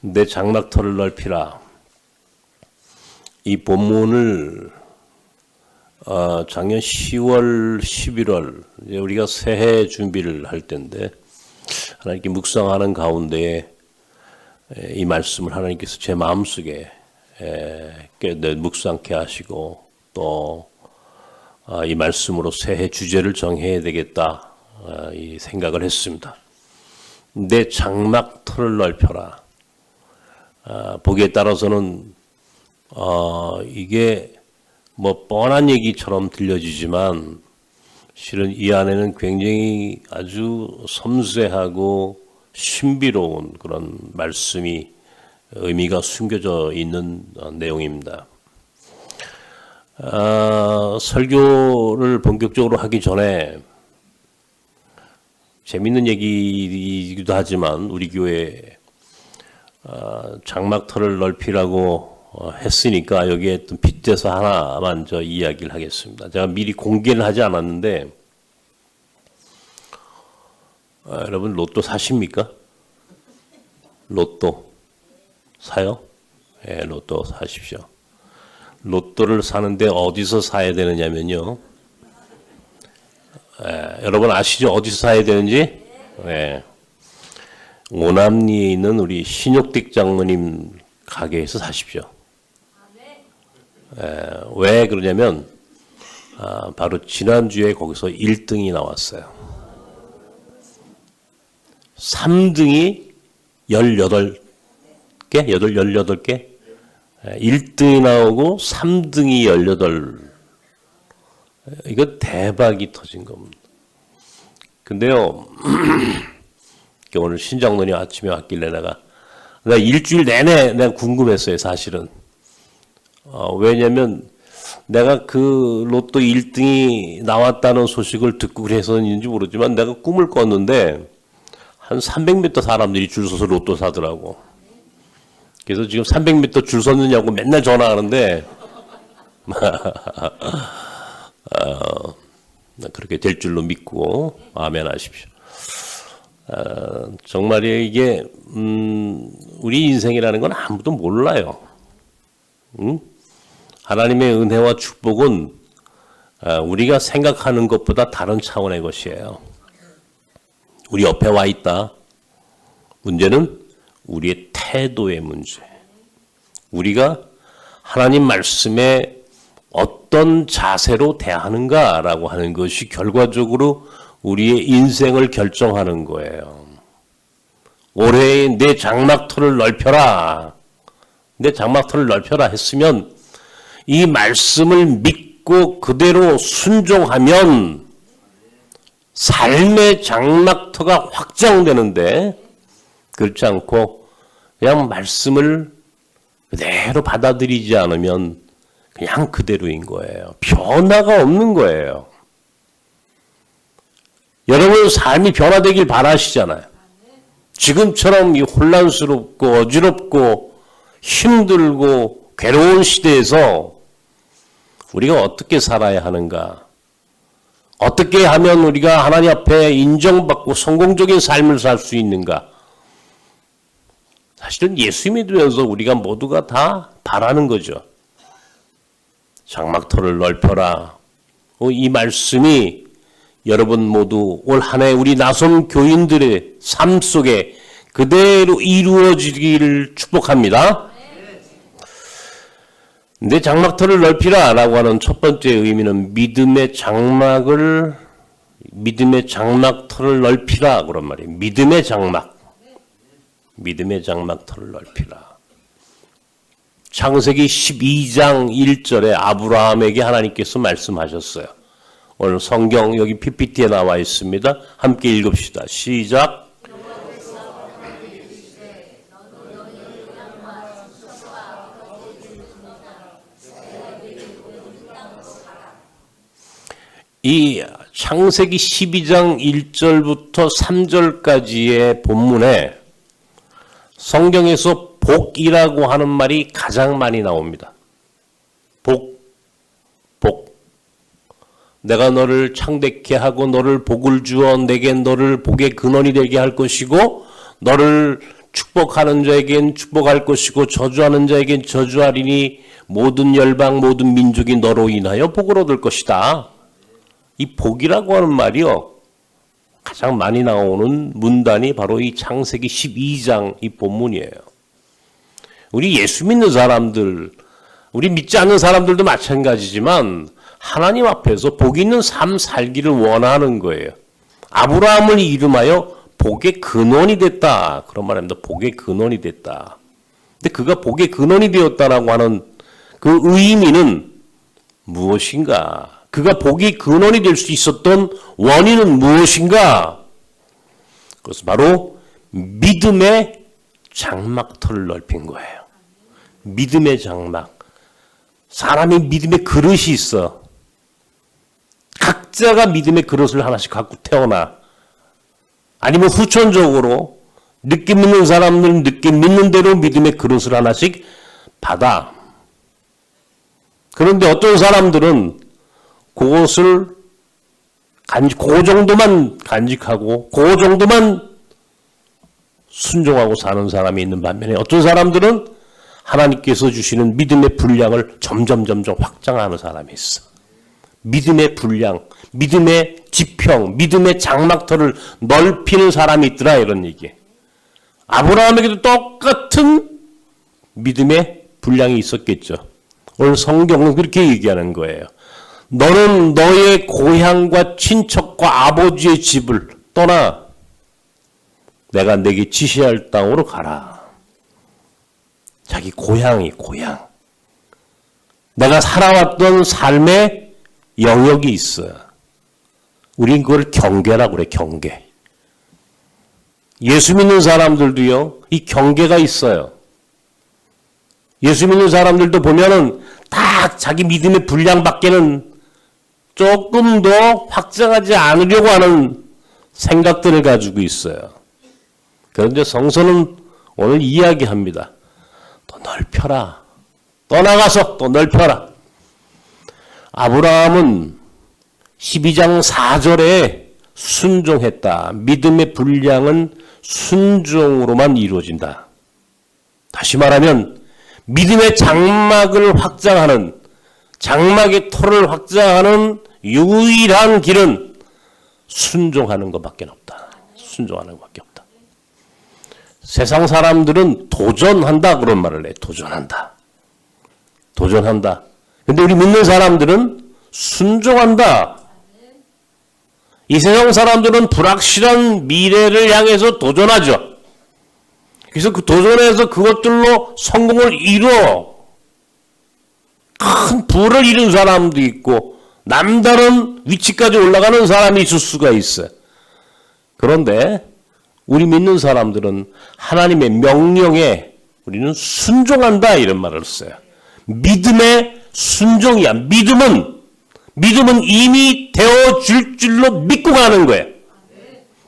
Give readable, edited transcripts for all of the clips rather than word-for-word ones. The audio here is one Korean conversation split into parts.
내 장막터를 넓히라. 이 본문을 작년 10월, 11월 이제 우리가 새해 준비를 할 때인데 하나님께 묵상하는 가운데 이 말씀을 하나님께서 제 마음속에 묵상케 하시고 또 이 말씀으로 새해 주제를 정해야 되겠다 이 생각을 했습니다. 내 장막터를 넓혀라. 보기에 따라서는 이게 뭐 뻔한 얘기처럼 들려지지만 실은 이 안에는 굉장히 아주 섬세하고 신비로운 그런 말씀이 의미가 숨겨져 있는 내용입니다. 설교를 본격적으로 하기 전에 재밌는 얘기이기도 하지만 우리 교회 장막터를 넓히라고 했으니까 여기에 또 빗대서 하나만 저 이야기를 하겠습니다. 제가 미리 공개를 하지 않았는데 여러분 로또 사십니까? 로또 사요? 네, 로또 사십시오. 로또를 사는데 어디서 사야 되느냐면요. 여러분 아시죠? 어디서 사야 되는지? 네. 오남리에 있는 우리 신욕택 장모님 가게에서 사십시오. 왜 그러냐면 바로 지난주에 거기서 1등이 나왔어요. 3등이 18개? 18개? 1등이 나오고 3등이 18. 이거 대박이 터진 겁니다. 근데요, 오늘 신장로님 아침에 왔길래 내가 일주일 내내 내가 궁금했어요, 사실은. 왜냐면 내가 그 로또 1등이 나왔다는 소식을 듣고 그래서인지 모르지만 내가 꿈을 꿨는데 한 300m 사람들이 줄 서서 로또 사더라고. 그래서 지금 300m 줄 섰느냐고 맨날 전화하는데 그렇게 될 줄로 믿고 아멘 하십시오. 정말 이게 우리 인생이라는 건 아무도 몰라요. 하나님의 은혜와 축복은 우리가 생각하는 것보다 다른 차원의 것이에요. 우리 옆에 와 있다. 문제는 우리의 태도의 문제. 우리가 하나님 말씀에 어떤 자세로 대하는가라고 하는 것이 결과적으로 우리의 인생을 결정하는 거예요. 올해 내 장막터를 넓혀라. 내 장막터를 넓혀라 했으면 이 말씀을 믿고 그대로 순종하면 삶의 장막터가 확장되는데 그렇지 않고 그냥 말씀을 그대로 받아들이지 않으면 그냥 그대로인 거예요. 변화가 없는 거예요. 여러분 삶이 변화되길 바라시잖아요. 지금처럼 이 혼란스럽고 어지럽고 힘들고 괴로운 시대에서 우리가 어떻게 살아야 하는가? 어떻게 하면 우리가 하나님 앞에 인정받고 성공적인 삶을 살 수 있는가? 사실은 예수 믿으면서 우리가 모두가 다 바라는 거죠. 장막터를 넓혀라. 이 말씀이 여러분 모두 올 한 해 우리 나섬 교인들의 삶 속에 그대로 이루어지기를 축복합니다. 내 장막터를 넓히라 라고 하는 첫 번째 의미는 믿음의 장막터를 넓히라 그런 말이에요. 믿음의 장막터를 넓히라. 창세기 12장 1절에 아브라함에게 하나님께서 말씀하셨어요. 오늘 성경 여기 PPT에 나와 있습니다. 함께 읽읍시다. 시작. 이 창세기 12장 1절부터 3절까지의 본문에 성경에서 복이라고 하는 말이 가장 많이 나옵니다. 복. 내가 너를 창대케 하고 너를 복을 주어 내게 너를 복의 근원이 되게 할 것이고 너를 축복하는 자에겐 축복할 것이고 저주하는 자에겐 저주하리니 모든 열방 모든 민족이 너로 인하여 복을 얻을 것이다. 이 복이라고 하는 말이요, 가장 많이 나오는 문단이 바로 이 창세기 12장 이 본문이에요. 우리 예수 믿는 사람들, 우리 믿지 않는 사람들도 마찬가지지만 하나님 앞에서 복 있는 삶 살기를 원하는 거예요. 아브라함을 이름하여 복의 근원이 됐다. 그런 말입니다. 복의 근원이 됐다. 근데 그가 복의 근원이 되었다라고 하는 그 의미는 무엇인가? 그가 복의 근원이 될 수 있었던 원인은 무엇인가? 그것은 바로 믿음의 장막터를 넓힌 거예요. 믿음의 장막. 사람이 믿음의 그릇이 있어. 각자가 믿음의 그릇을 하나씩 갖고 태어나. 아니면 후천적으로 늦게 믿는 사람들은 늦게 믿는 대로 믿음의 그릇을 하나씩 받아. 그런데 어떤 사람들은 그것을 그 정도만 간직하고 그 정도만 순종하고 사는 사람이 있는 반면에 어떤 사람들은 하나님께서 주시는 믿음의 분량을 점점 확장하는 사람이 있어. 믿음의 분량, 믿음의 지평, 믿음의 장막터를 넓히는 사람이 있더라, 이런 얘기. 아브라함에게도 똑같은 믿음의 분량이 있었겠죠. 오늘 성경은 그렇게 얘기하는 거예요. 너는 너의 고향과 친척과 아버지의 집을 떠나 내가 내게 지시할 땅으로 가라. 자기 고향이 고향. 내가 살아왔던 삶의 영역이 있어요. 우린 그걸 경계라고 그래, 경계. 예수 믿는 사람들도요, 이 경계가 있어요. 예수 믿는 사람들도 보면은 다 자기 믿음의 분량밖에는 조금 더 확장하지 않으려고 하는 생각들을 가지고 있어요. 그런데 성서는 오늘 이야기합니다. 더 넓혀라. 떠나가서 또 넓혀라. 아브라함은 12장 4절에 순종했다. 믿음의 분량은 순종으로만 이루어진다. 다시 말하면 믿음의 장막을 확장하는, 장막의 터를 확장하는 유일한 길은 순종하는 것밖에 없다. 순종하는 것밖에 없다. 세상 사람들은 도전한다 그런 말을 해. 도전한다. 도전한다. 근데 우리 믿는 사람들은 순종한다. 이 세상 사람들은 불확실한 미래를 향해서 도전하죠. 그래서 그 도전에서 그것들로 성공을 이루어 큰 부를 이룬 사람도 있고 남다른 위치까지 올라가는 사람이 있을 수가 있어요. 그런데 우리 믿는 사람들은 하나님의 명령에 우리는 순종한다 이런 말을 써요. 믿음의 순종이야. 믿음은 이미 되어질 줄로 믿고 가는 거예요.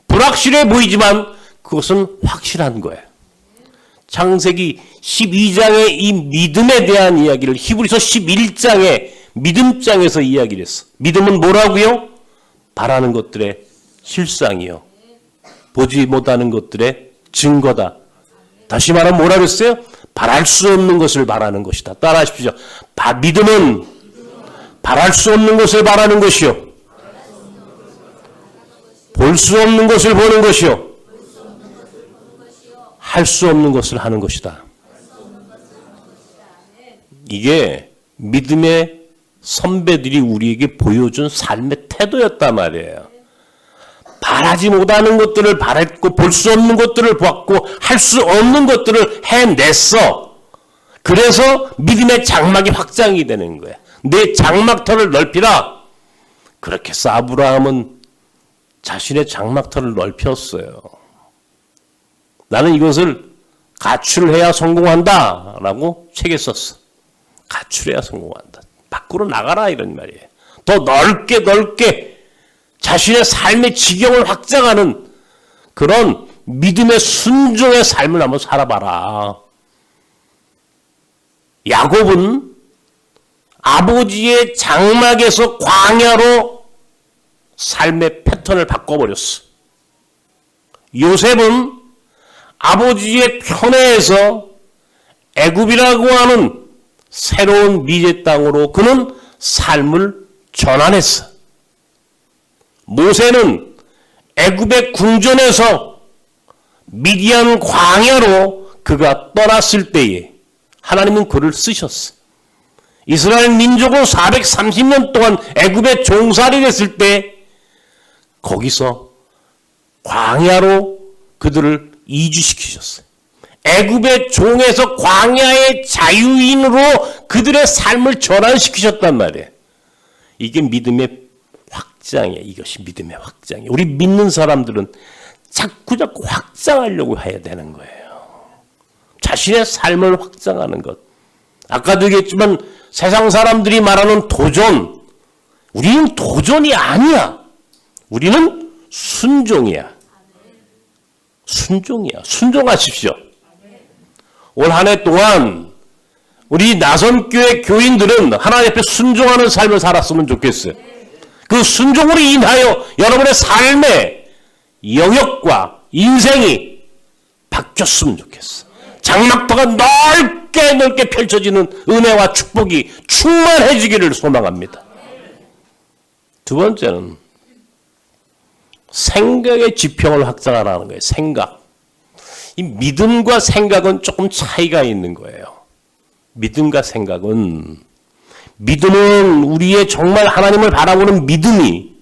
불확실해 보이지만 그것은 확실한 거예요. 창세기 12장의 이 믿음에 대한 이야기를 히브리서 11장의 믿음장에서 이야기를 했어. 믿음은 뭐라고요? 바라는 것들의 실상이요. 보지 못하는 것들의 증거다. 다시 말하면 뭐라 그랬어요? 바랄 수 없는 것을 바라는 것이다. 따라하십시오. 믿음은 바랄 수 없는 것을 바라는 것이요. 볼 수 없는 것을 보는 것이요. 할 수 없는 것을 하는 것이다. 이게 믿음의 선배들이 우리에게 보여준 삶의 태도였단 말이에요. 바라지 못하는 것들을 바랬고 볼 수 없는 것들을 보았고 할 수 없는 것들을 해냈어. 그래서 믿음의 장막이 확장이 되는 거야. 내 장막터를 넓히라. 그렇게 해서 아브라함은 자신의 장막터를 넓혔어요. 나는 이것을 가출해야 성공한다 라고 책에 썼어. 가출해야 성공한다. 밖으로 나가라 이런 말이에요. 더 넓게 자신의 삶의 지경을 확장하는 그런 믿음의 순종의 삶을 한번 살아봐라. 야곱은 아버지의 장막에서 광야로 삶의 패턴을 바꿔버렸어. 요셉은 아버지의 편애에서 애굽이라고 하는 새로운 미래 땅으로 그는 삶을 전환했어. 모세는 애굽의 궁전에서 미디안 광야로 그가 떠났을 때에 하나님은 그를 쓰셨어. 이스라엘 민족은 430년 동안 애굽의 종살이 됐을 때 거기서 광야로 그들을 이주시키셨어요. 애굽의 종에서 광야의 자유인으로 그들의 삶을 전환시키셨단 말이에요. 이게 믿음의 확장이에요. 이것이 믿음의 확장이에요. 우리 믿는 사람들은 자꾸 확장하려고 해야 되는 거예요. 자신의 삶을 확장하는 것. 아까도 얘기했지만 세상 사람들이 말하는 도전, 우리는 도전이 아니야. 우리는 순종이야. 순종이야. 순종하십시오. 올 한 해 동안 우리 나선교회 교인들은 하나님 앞에 순종하는 삶을 살았으면 좋겠어요. 그 순종으로 인하여 여러분의 삶의 영역과 인생이 바뀌었으면 좋겠어. 장막터가 넓게 펼쳐지는 은혜와 축복이 충만해지기를 소망합니다. 두 번째는 생각의 지평을 확장하라는 거예요. 생각. 이 믿음과 생각은 조금 차이가 있는 거예요. 믿음과 생각은, 믿음은 우리의 정말 하나님을 바라보는 믿음이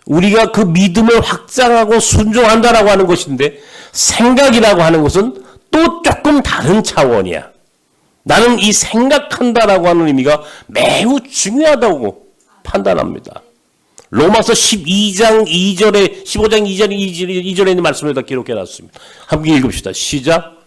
우리가 그 믿음을 확장하고 순종한다라고 하는 것인데, 생각이라고 하는 것은 또 조금 다른 차원이야. 나는 이 생각한다라고 하는 의미가 매우 중요하다고 판단합니다. 로마서 12장 2절에 15장 2절에 있는 말씀을 다 기록해 놨습니다. 함께 읽읍시다. 시작.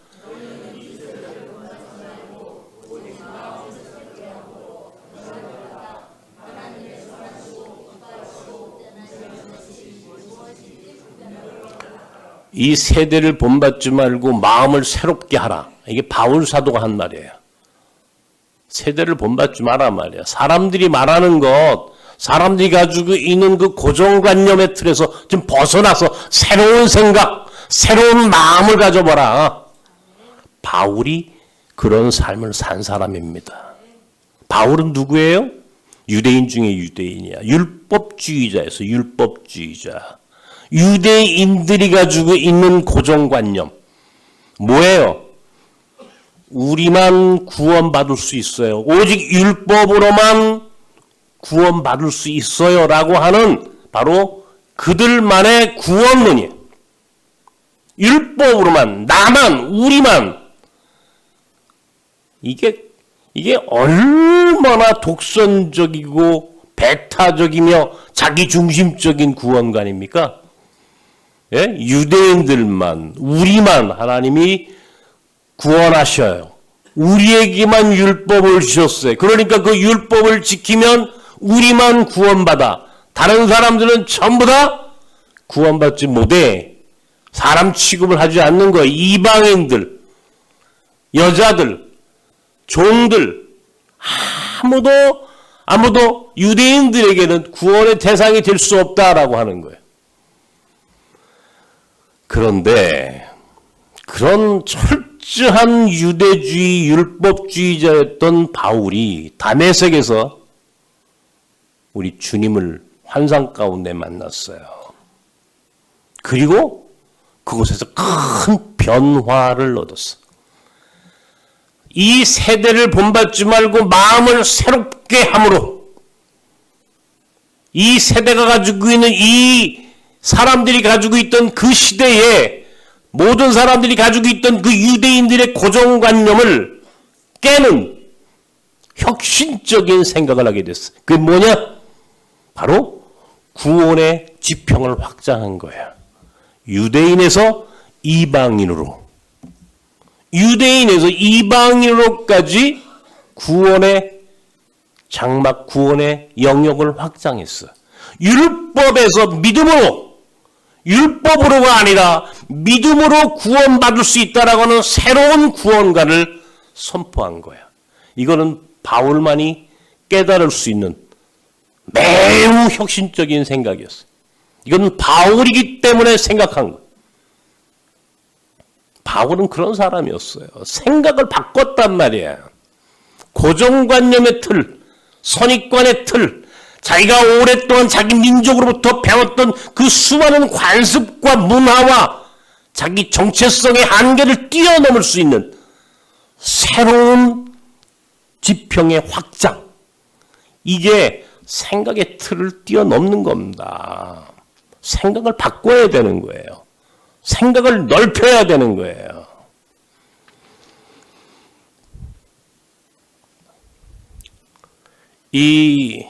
이 세대를 본받지 말고 마음을 새롭게 하라. 이게 바울 사도가 한 말이에요. 세대를 본받지 마라 말이야. 사람들이 말하는 것, 사람들이 가지고 있는 그 고정관념의 틀에서 좀 벗어나서 새로운 생각, 새로운 마음을 가져봐라. 바울이 그런 삶을 산 사람입니다. 바울은 누구예요? 유대인 중에 유대인이야. 율법주의자에서 율법주의자. 유대인들이 가지고 있는 고정관념. 뭐예요? 우리만 구원받을 수 있어요. 오직 율법으로만 구원받을 수 있어요. 라고 하는 바로 그들만의 구원론이에요. 율법으로만, 나만, 우리만. 이게 얼마나 독선적이고 배타적이며 자기중심적인 구원관입니까? 예? 유대인들만, 우리만 하나님이 구원하셔요. 우리에게만 율법을 주셨어요. 그러니까 그 율법을 지키면 우리만 구원받아. 다른 사람들은 전부 다 구원받지 못해. 사람 취급을 하지 않는 거예요. 이방인들, 여자들, 종들, 아무도 유대인들에게는 구원의 대상이 될 수 없다라고 하는 거예요. 그런데 그런 철저한 유대주의, 율법주의자였던 바울이 다메섹에서 우리 주님을 환상 가운데 만났어요. 그리고 그곳에서 큰 변화를 얻었어. 이 세대를 본받지 말고 마음을 새롭게 함으로 이 세대가 가지고 있는 이 사람들이 가지고 있던 그 시대에 모든 사람들이 가지고 있던 그 유대인들의 고정관념을 깨는 혁신적인 생각을 하게 됐어. 그게 뭐냐? 바로 구원의 지평을 확장한 거야. 유대인에서 이방인으로, 유대인에서 이방인으로까지 구원의 장막, 구원의 영역을 확장했어. 율법에서 믿음으로, 율법으로가 아니라 믿음으로 구원받을 수 있다라고 하는 새로운 구원관을 선포한 거야. 이거는 바울만이 깨달을 수 있는 매우 혁신적인 생각이었어. 이건 바울이기 때문에 생각한 거야. 바울은 그런 사람이었어요. 생각을 바꿨단 말이에요. 고정관념의 틀, 선입관의 틀, 자기가 오랫동안 자기 민족으로부터 배웠던 그 수많은 관습과 문화와 자기 정체성의 한계를 뛰어넘을 수 있는 새로운 지평의 확장. 이게 생각의 틀을 뛰어넘는 겁니다. 생각을 바꿔야 되는 거예요. 생각을 넓혀야 되는 거예요. 이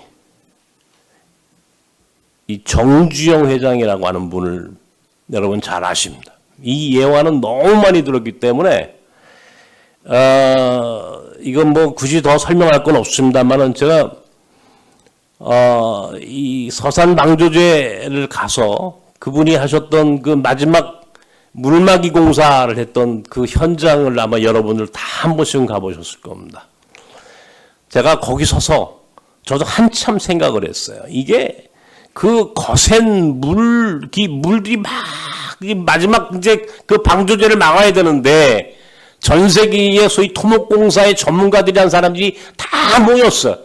정주영 회장이라고 하는 분을 여러분 잘 아십니다. 이 예화는 너무 많이 들었기 때문에 이건 뭐 굳이 더 설명할 건 없습니다만은 제가 이 서산방조제를 가서 그분이 하셨던 그 마지막 물막이 공사를 했던 그 현장을 아마 여러분들 다 한 번씩은 가보셨을 겁니다. 제가 거기 서서 저도 한참 생각을 했어요. 이게 그 거센 물들이 막 마지막 이제 그 방조제를 막아야 되는데 전 세계의 소위 토목공사의 전문가들이란 사람들이 다 모였어.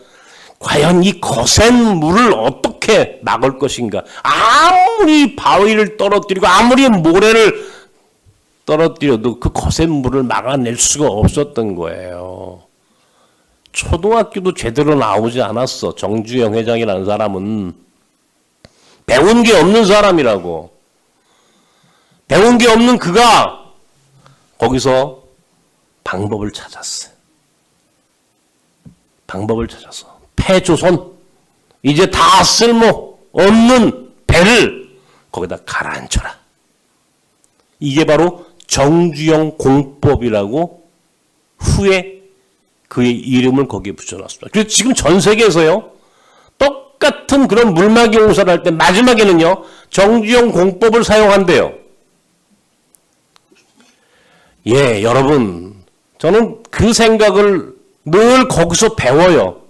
과연 이 거센 물을 어떻게 막을 것인가? 아무리 바위를 떨어뜨리고 아무리 모래를 떨어뜨려도 그 거센 물을 막아낼 수가 없었던 거예요. 초등학교도 제대로 나오지 않았어. 정주영 회장이라는 사람은 배운 게 없는 사람이라고. 배운 게 없는 그가 거기서 방법을 찾았어요. 방법을 찾아서 패조선, 이제 다 쓸모 없는 배를 거기다 가라앉혀라. 이게 바로 정주영 공법이라고 후에 그의 이름을 거기에 붙여놨습니다. 그래서 지금 전 세계에서요, 똑같은 그런 물막이 공사를 할 때 마지막에는요, 정주영 공법을 사용한대요. 예, 여러분, 저는 그 생각을 늘 거기서 배워요.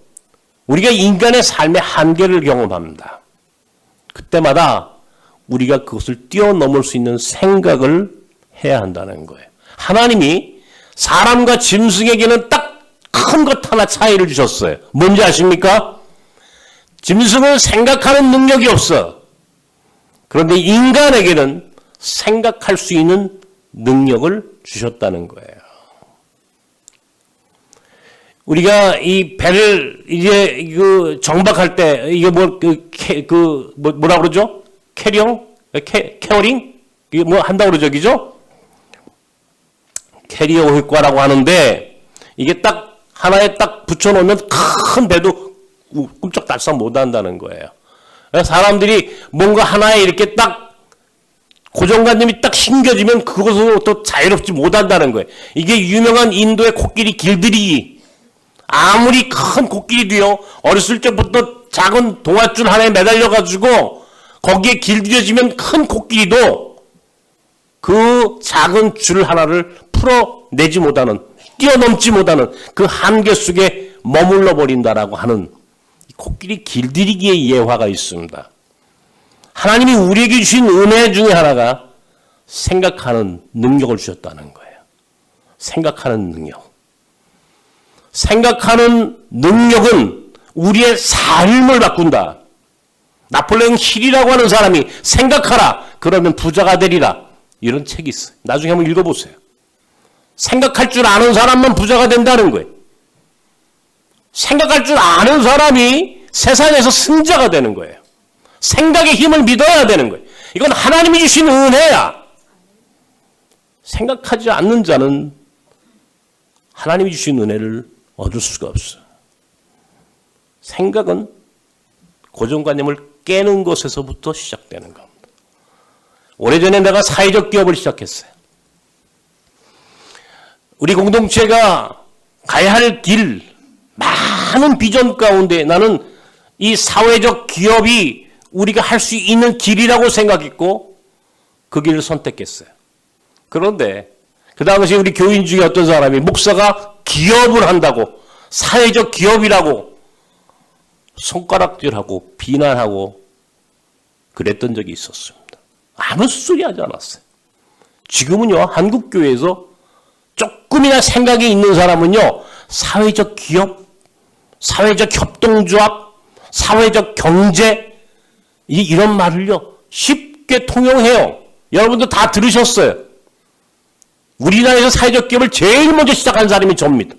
우리가 인간의 삶의 한계를 경험합니다. 그때마다 우리가 그것을 뛰어넘을 수 있는 생각을 해야 한다는 거예요. 하나님이 사람과 짐승에게는 딱 큰 것 하나 차이를 주셨어요. 뭔지 아십니까? 짐승은 생각하는 능력이 없어. 그런데 인간에게는 생각할 수 있는 능력을 주셨다는 거예요. 우리가 이 배를 이제 그 정박할 때 이게 뭐라 그러죠? 캐어링? 이게 뭐 한다고 그러죠, 그죠? 캐리어 효과라고 하는데 이게 딱 하나에 딱 붙여놓으면 큰 배도 꿀쩍달싹 못 한다는 거예요. 사람들이 뭔가 하나에 이렇게 딱 고정관념이 딱 신겨지면 그것으로 또 자유롭지 못한다는 거예요. 이게 유명한 인도의 코끼리 길들이기. 아무리 큰 코끼리도요, 어렸을 때부터 작은 동아줄 하나에 매달려가지고 거기에 길들여지면 큰 코끼리도 그 작은 줄 하나를 풀어내지 못하는, 뛰어넘지 못하는 그 한계 속에 머물러 버린다라고 하는 코끼리 길들이기의 예화가 있습니다. 하나님이 우리에게 주신 은혜 중에 하나가 생각하는 능력을 주셨다는 거예요. 생각하는 능력. 생각하는 능력은 우리의 삶을 바꾼다. 나폴레옹 힐이라고 하는 사람이 생각하라, 그러면 부자가 되리라, 이런 책이 있어요. 나중에 한번 읽어보세요. 생각할 줄 아는 사람만 부자가 된다는 거예요. 생각할 줄 아는 사람이 세상에서 승자가 되는 거예요. 생각의 힘을 믿어야 되는 거예요. 이건 하나님이 주신 은혜야. 생각하지 않는 자는 하나님이 주신 은혜를 얻을 수가 없어요. 생각은 고정관념을 깨는 것에서부터 시작되는 겁니다. 오래전에 내가 사회적 기업을 시작했어요. 우리 공동체가 가야 할 길, 많은 비전 가운데 나는 이 사회적 기업이 우리가 할 수 있는 길이라고 생각했고 그 길을 선택했어요. 그런데 그 당시 우리 교인 중에 어떤 사람이 목사가 기업을 한다고, 사회적 기업이라고 손가락질하고 비난하고 그랬던 적이 있었습니다. 아무 소리 하지 않았어요. 지금은요, 한국교회에서 조금이나 생각이 있는 사람은요, 사회적 기업, 사회적 협동조합, 사회적 경제, 이런 말을요, 쉽게 통용해요. 여러분도 다 들으셨어요. 우리나라에서 사회적 기업을 제일 먼저 시작한 사람이 접니다.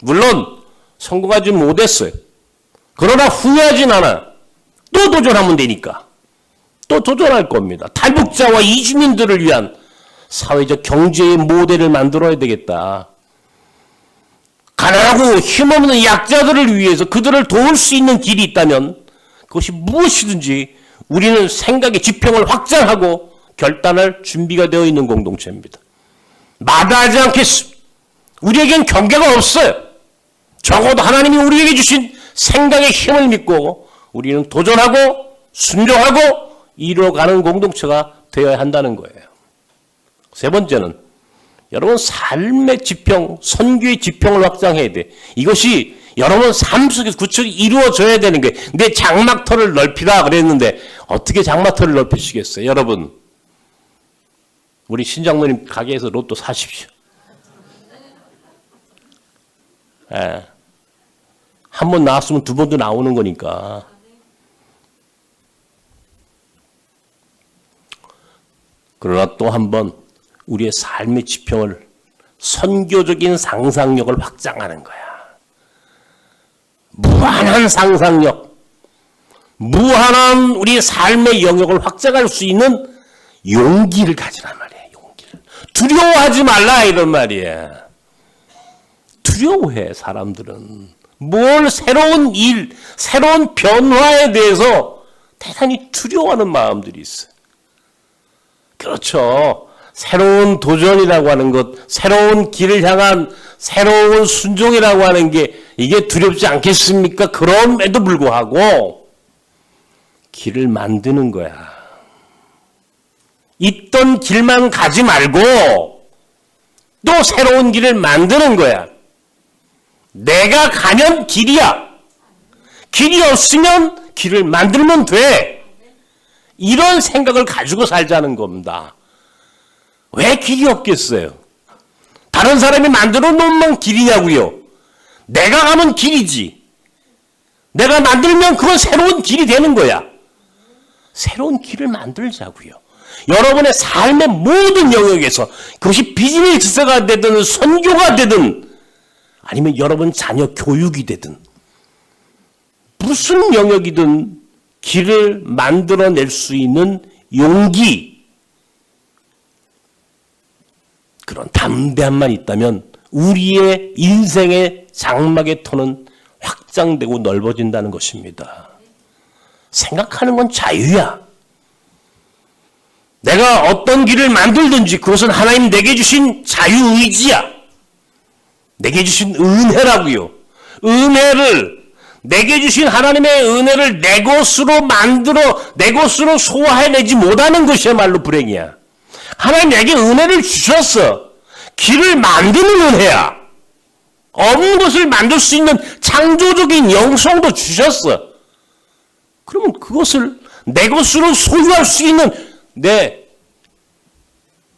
물론 성공하지 못했어요. 그러나 후회하진 않아. 또 도전하면 되니까. 또 도전할 겁니다. 탈북자와 이주민들을 위한 사회적 경제의 모델을 만들어야 되겠다. 가난하고 힘없는 약자들을 위해서 그들을 도울 수 있는 길이 있다면 그것이 무엇이든지 우리는 생각의 지평을 확장하고 결단할 준비가 되어 있는 공동체입니다. 마다하지 않겠습니다. 우리에겐 경계가 없어요. 적어도 하나님이 우리에게 주신 생각의 힘을 믿고 우리는 도전하고 순종하고 이루어가는 공동체가 되어야 한다는 거예요. 세 번째는 여러분 삶의 지평, 선교의 지평을 확장해야 돼. 이것이 여러분 삶 속에서 구체적으로 이루어져야 되는 거예요. 내 장막터를 넓히라 그랬는데 어떻게 장막터를 넓히시겠어요? 여러분, 우리 신장로님 가게에서 로또 사십시오. 예. 한 번 나왔으면 두 번도 나오는 거니까. 그러나 또 한 번 우리의 삶의 지평을 선교적인 상상력을 확장하는 거야. 무한한 상상력, 무한한 우리 삶의 영역을 확장할 수 있는 용기를 가지란 말이야. 용기를. 두려워하지 말라 이런 말이야. 두려워해 사람들은. 뭘 새로운 일, 새로운 변화에 대해서 대단히 두려워하는 마음들이 있어요. 그렇죠. 새로운 도전이라고 하는 것, 새로운 길을 향한 새로운 순종이라고 하는 게 이게 두렵지 않겠습니까? 그럼에도 불구하고 길을 만드는 거야. 있던 길만 가지 말고 또 새로운 길을 만드는 거야. 내가 가면 길이야. 길이 없으면 길을 만들면 돼. 이런 생각을 가지고 살자는 겁니다. 왜 길이 없겠어요? 다른 사람이 만들어 놓으면 길이냐고요. 내가 가면 길이지. 내가 만들면 그건 새로운 길이 되는 거야. 새로운 길을 만들자고요. 여러분의 삶의 모든 영역에서 그것이 비즈니스가 되든 선교가 되든 아니면 여러분 자녀 교육이 되든 무슨 영역이든 길을 만들어낼 수 있는 용기, 그런 담대함만 있다면 우리의 인생의 장막의 터는 확장되고 넓어진다는 것입니다. 생각하는 건 자유야. 내가 어떤 길을 만들든지 그것은 하나님 내게 주신 자유의지야. 내게 주신 은혜라고요. 은혜를, 내게 주신 하나님의 은혜를 내 것으로 만들어 내 것으로 소화해내지 못하는 것이야말로 불행이야. 하나님 내게 은혜를 주셨어. 길을 만드는 은혜야. 없는 것을 만들 수 있는 창조적인 영성도 주셨어. 그러면 그것을 내 것으로 소유할 수 있는 내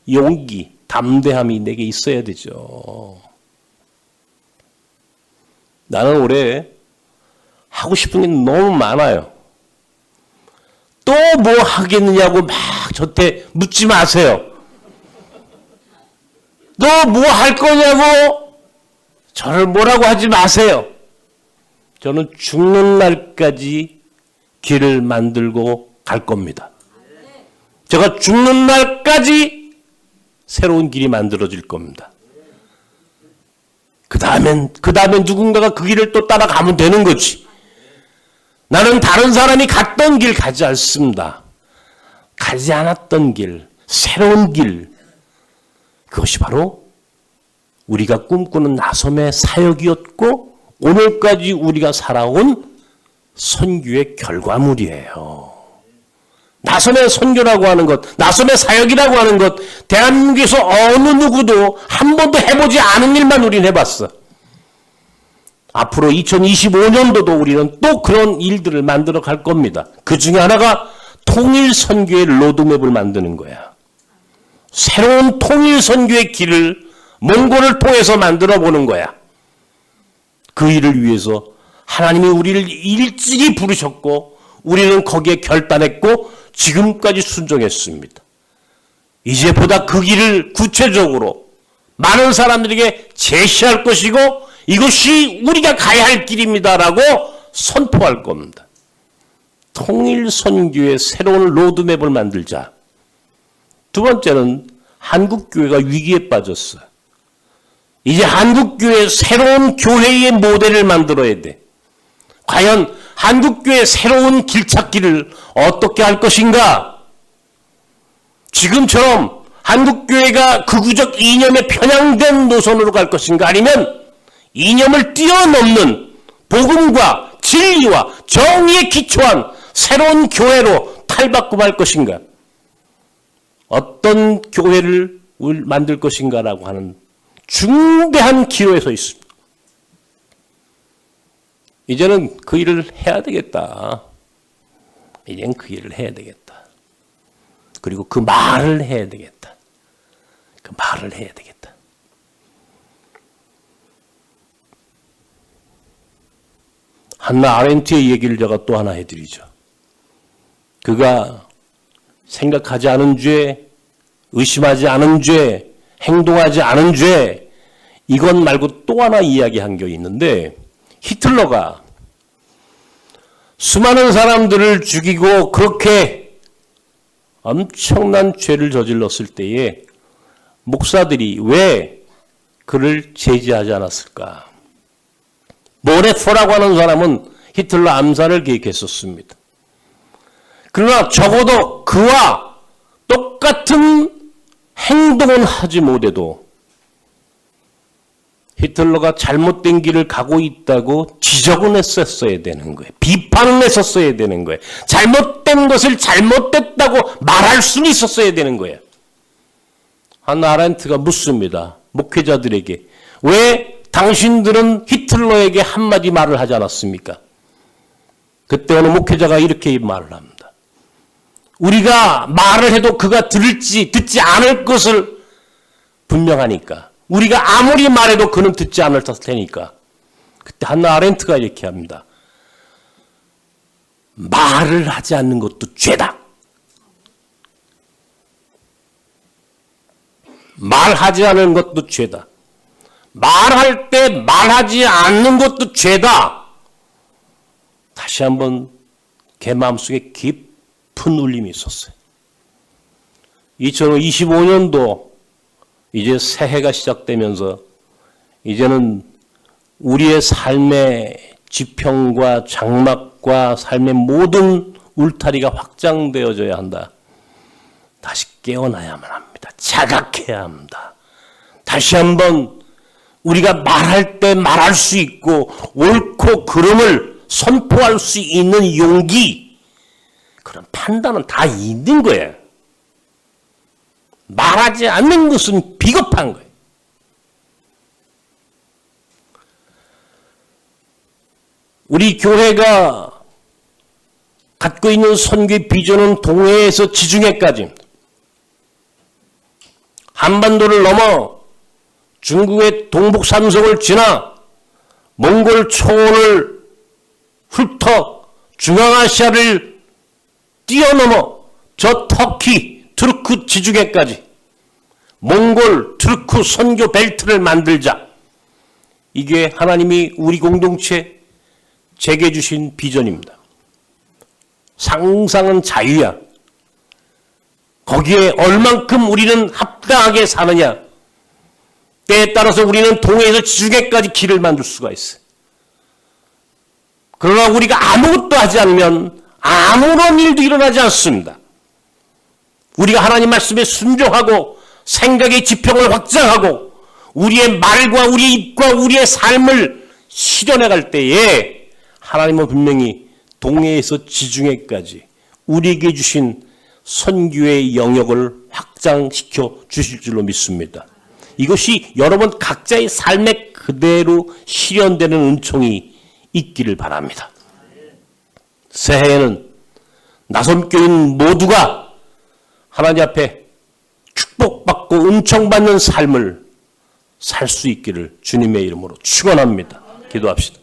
용기, 담대함이 내게 있어야 되죠. 나는 올해 하고 싶은 게 너무 많아요. 또 뭐 하겠느냐고 막 저한테 묻지 마세요. 너 뭐 할 거냐고 저를 뭐라고 하지 마세요. 저는 죽는 날까지 길을 만들고 갈 겁니다. 제가 죽는 날까지 새로운 길이 만들어질 겁니다. 그 다음엔 누군가가 그 길을 또 따라가면 되는 거지. 나는 다른 사람이 갔던 길 가지 않습니다. 가지 않았던 길, 새로운 길. 그것이 바로 우리가 꿈꾸는 나섬의 사역이었고 오늘까지 우리가 살아온 선교의 결과물이에요. 나섬의 선교라고 하는 것, 나섬의 사역이라고 하는 것, 대한민국에서 어느 누구도 한 번도 해보지 않은 일만 우리는 해봤어. 앞으로 2025년도도 우리는 또 그런 일들을 만들어 갈 겁니다. 그 중에 하나가 통일 선교의 로드맵을 만드는 거야. 새로운 통일 선교의 길을 몽골을 통해서 만들어 보는 거야. 그 일을 위해서 하나님이 우리를 일찍이 부르셨고 우리는 거기에 결단했고 지금까지 순종했습니다. 이제 보다 그 길을 구체적으로 많은 사람들에게 제시할 것이고 이것이 우리가 가야 할 길입니다라고 선포할 겁니다. 통일 선교의 새로운 로드맵을 만들자. 두 번째는 한국교회가 위기에 빠졌어요. 이제 한국교회 새로운 교회의 모델을 만들어야 돼. 과연 한국교회 새로운 길찾기를 어떻게 할 것인가? 지금처럼 한국교회가 극우적 이념에 편향된 노선으로 갈 것인가? 아니면 이념을 뛰어넘는 복음과 진리와 정의에 기초한 새로운 교회로 탈바꿈할 것인가? 어떤 교회를 만들 것인가라고 하는 중대한 기로에 서 있습니다. 이제는 그 일을 해야 되겠다. 이제는 그 일을 해야 되겠다. 그리고 그 말을 해야 되겠다. 그 말을 해야 되겠다. 한나 아렌트의 얘기를 제가 또 하나 해드리죠. 그가 생각하지 않은 죄, 의심하지 않은 죄, 행동하지 않은 죄, 이것 말고 또 하나 이야기한 게 있는데 히틀러가 수많은 사람들을 죽이고 그렇게 엄청난 죄를 저질렀을 때에 목사들이 왜 그를 제지하지 않았을까? 모레포라고 하는 사람은 히틀러 암살을 계획했었습니다. 그러나 적어도 그와 똑같은 행동은 하지 못해도 히틀러가 잘못된 길을 가고 있다고 지적은 했었어야 되는 거예요. 비판은 했었어야 되는 거예요. 잘못된 것을 잘못됐다고 말할 수는 있었어야 되는 거예요. 한나 아렌트가 묻습니다. 목회자들에게. 왜 당신들은 히틀러에게 한마디 말을 하지 않았습니까? 그때 어느 목회자가 이렇게 말을 합니다. 우리가 말을 해도 그가 듣지 않을 것을 분명하니까. 우리가 아무리 말해도 그는 듣지 않을 테니까. 그때 한나 아렌트가 이렇게 합니다. 말을 하지 않는 것도 죄다. 말하지 않는 것도 죄다. 말할 때 말하지 않는 것도 죄다. 다시 한번 걔 마음속에 깊은 울림이 있었어요. 2025년도 이제 새해가 시작되면서 이제는 우리의 삶의 지평과 장막과 삶의 모든 울타리가 확장되어져야 한다. 다시 깨어나야만 합니다. 자각해야 합니다. 다시 한번 우리가 말할 때 말할 수 있고 옳고 그름을 선포할 수 있는 용기, 그런 판단은 다 있는 거예요. 말하지 않는 것은 비겁한 거예요. 우리 교회가 갖고 있는 선교의 비전은 동해에서 지중해까지입니다. 한반도를 넘어 중국의 동북 삼성을 지나 몽골 초원을 훑어 중앙아시아를 뛰어넘어 저 터키, 투르크 지중해까지 몽골, 투르크 선교 벨트를 만들자. 이게 하나님이 우리 공동체 제게 주신 비전입니다. 상상은 자유야. 거기에 얼만큼 우리는 합당하게 사느냐. 때에 따라서 우리는 동해에서 지중해까지 길을 만들 수가 있어요. 그러나 우리가 아무것도 하지 않으면 아무런 일도 일어나지 않습니다. 우리가 하나님 말씀에 순종하고 생각의 지평을 확장하고 우리의 말과 우리의 입과 우리의 삶을 실현해갈 때에 하나님은 분명히 동해에서 지중해까지 우리에게 주신 선교의 영역을 확장시켜 주실 줄로 믿습니다. 이것이 여러분 각자의 삶에 그대로 실현되는 은총이 있기를 바랍니다. 새해에는 나섬교인 모두가 하나님 앞에 축복받고 은총받는 삶을 살 수 있기를 주님의 이름으로 축원합니다. 기도합시다.